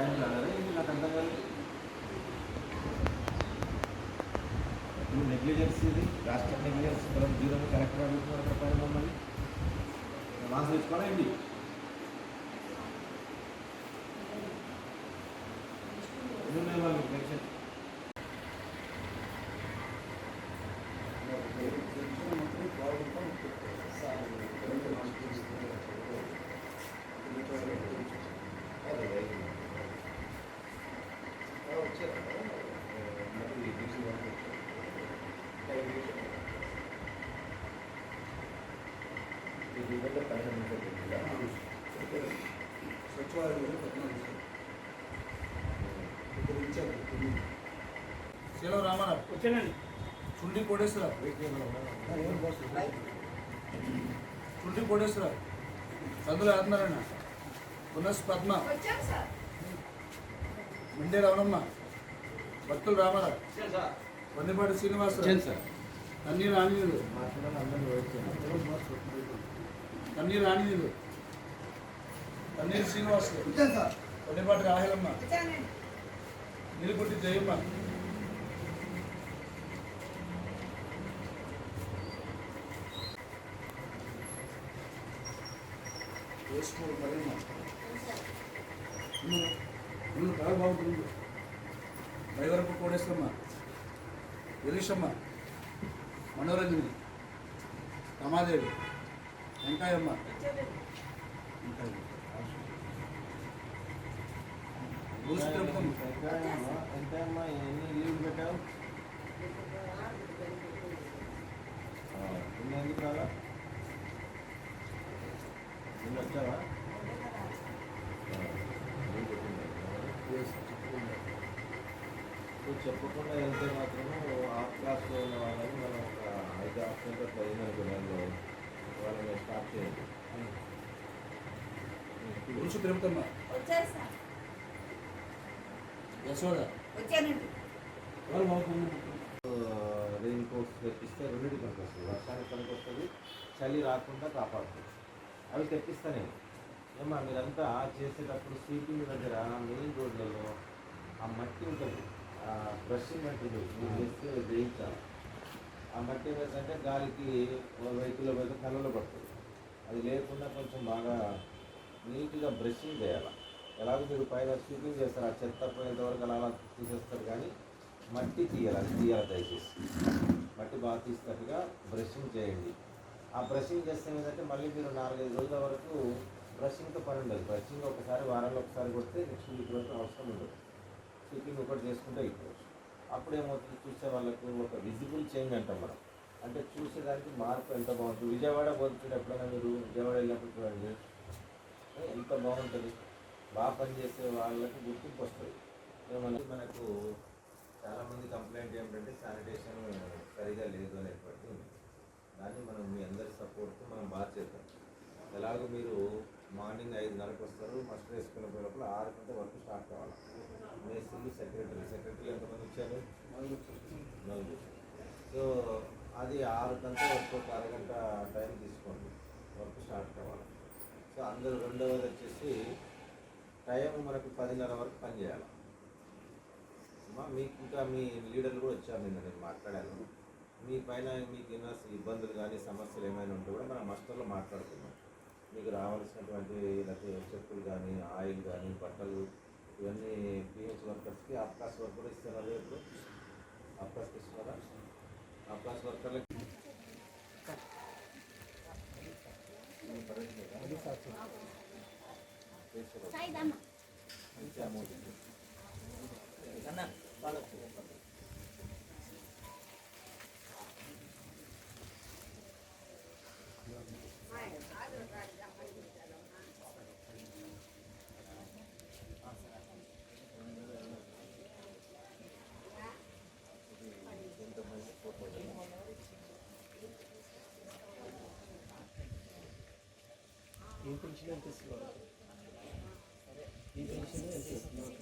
Time కాదని ఇది నాకు అర్థం కాదు. నువ్వు నెగ్లిజెన్స్ ఇది రాష్ట్ర నెగ్లిజెన్స్ మనం జీరో కలెక్టర్ అడుగుతున్నారు అక్కడ పైన మమ్మల్ని మాసం తెచ్చుకోవాలా ఏంటి? ఎన్ని వాళ్ళు పెన్షన్ శీలం రామారావు వచ్చానండి. చుండి కోటేశ్వరరావు, చుండి కోటేశ్వరరావు, సందుల ఆత్మనారాయణ, పునస్ పద్మ, మండే రవణమ్మ, భక్తులు రామారావు, వండిపాటి శ్రీనివాసరావు, కన్నీరు ఆంజనేయులు, కన్నీరు ఆంజనేయులు, కన్నీరు శ్రీనివాసరావు, వండిపాటి రాహేలమ్మ, నిలుగుట్టి జయమ్మ, బాగుంటుంది డ్రైవర్పు కోడేశ్వరమ్మ, ఎలీషమ్మ, మనోరంజని, రమాదేవి, వెంకాయమ్మ, ఎంతమ్మా ఎన్ని లీవ్ పెట్టావు? ఎన్ని ఎందుకు రాలా? నిన్న వచ్చావా? చెప్పకుండా వెళ్తే మాత్రము ఆ క్లాస్లో ఉన్న వాళ్ళని మనం ఒక 5 ఆప్షన్తో 10 అనుకున్నాను వాళ్ళని స్టార్ట్ చేయండి. తిరుపతమ్మ, యశోద, రెయిన్ కోట్స్ తెప్పిస్తే రెండింటి పనికి వస్తుంది. వర్షానికి పనికి వస్తుంది, చలి రాకుండా కాపాడుతుంది. అవి తెప్పిస్తానే ఏమా మీరంతా చేసేటప్పుడు స్వీపింగ్ దగ్గర మెయిన్ రోడ్లలో ఆ మట్టి ఉంటుంది, ఆ బ్రషింగ్ మట్టి మీరు వేస్తే వేయించాలి. ఆ మట్టి ఏంటంటే గాలికి వెహికల్లో పోతే కళ్ళలో పడుతుంది. అది లేకుండా కొంచెం బాగా నీట్గా బ్రషింగ్ చేయాలి. ఎలాగో మీరు పైన స్వీపింగ్ చేస్తారు, ఆ చెత్త పోయేంతవరకు అలా తీసేస్తారు, కానీ మట్టి తీయాలి. అది తీయాలి దయచేసి. మట్టి బాగా తీసినట్టుగా బ్రషింగ్ చేయండి. ఆ బ్రషింగ్ చేస్తే ఏంటంటే మళ్ళీ మీరు 4-5 రోజుల వరకు బ్రషింగ్తో పని ఉండదు. బ్రషింగ్ ఒకసారి వారంలో ఒకసారి కొడితే నెక్స్ట్ వీక్ వరకు అవసరం ఉండదు. స్వీపింగ్ ఒకటి చేసుకుంటే అయిపోవచ్చు. అప్పుడేమవుతుంది, చూసే వాళ్ళకు ఒక విజిబుల్ చేంజ్ అంటాం మనం. అంటే చూసేదానికి మార్పు ఎంత బాగుంటుంది. విజయవాడ పోతుంది, ఎప్పుడైనా మీరు విజయవాడ వెళ్ళినప్పుడు చూడండి ఎంత బాగుంటుంది. బాగా పనిచేసే వాళ్ళకి గుర్తింపు వస్తుంది. మనకు చాలామంది కంప్లైంట్ ఏమిటంటే శానిటేషన్ సరిగా లేదు అనేటువంటి దాన్ని మనం మీ అందరి సపోర్ట్తో మనం బాగా చేద్దాం. ఎలాగో మీరు మార్నింగ్ 5:30కి వస్తారు, మస్ట్ వేసుకునే లోపల 6 గంటల వరకు స్టార్ట్ కావాలి. మేస్త్రీలు, సెక్రటరీ ఎంతమంది వచ్చారు? 4. సో అది 6 గంటల వరకు ఒక అరగంట టైం తీసుకోండి, వర్క్ స్టార్ట్ కావాలి. సో అందరూ రెండవది వచ్చేసి టైం మనకు 10:30 వరకు పనిచేయాలి. మీకు ఇంకా మీ లీడర్లు కూడా వచ్చారు, నిన్న నేను మాట్లాడాను. మీ పైన మీకు ఏమైనా ఇబ్బందులు కానీ సమస్యలు ఏమైనా ఉంటే కూడా మనం మస్టర్లో మాట్లాడుకున్నాం. మీకు రావాల్సినటువంటి చెప్పులు కానీ, ఆయిల్ కానీ, బట్టలు, ఇవన్నీ పిహెచ్ వర్కర్స్కి ఆప్కాస్ వర్క్ కూడా ఇస్తున్నారు. ఇప్పుడు ఆప్కాస్కి ఇస్తున్నారా? ఆప్కాస్ వర్కర్లకి మంచి అమౌంట్ ఈ పెన్షన్ ఎంత ఇస్తున్నారు? ఈ పెన్షన్ ఎంత ఇస్తున్నారు?